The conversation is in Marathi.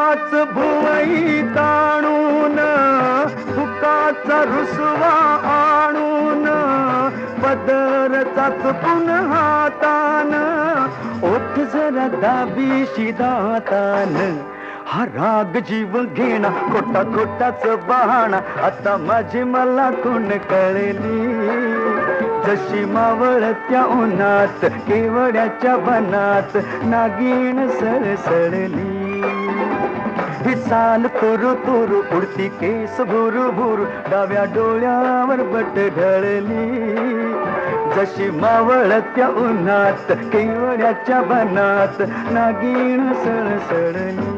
सुखाच भुवई ताणून दुखाचा रुसवा आणून पदर चाचपून हातान ओठ जरा दाबीशी दातान हा राग जीव घेणा खोटा खोटाच बहाणा आता माझी मला कोण कळली जशी मावळत्या उन्हात केवड्याच्या बनात नागिण सळसळली ही चाल तुरु तुरु उडती केस भुरु भुरु डाव्या डोळ्यावर बट ढळली जशी मावळत्या उन्हात केवड्याच्या बनात नागिण सळसळली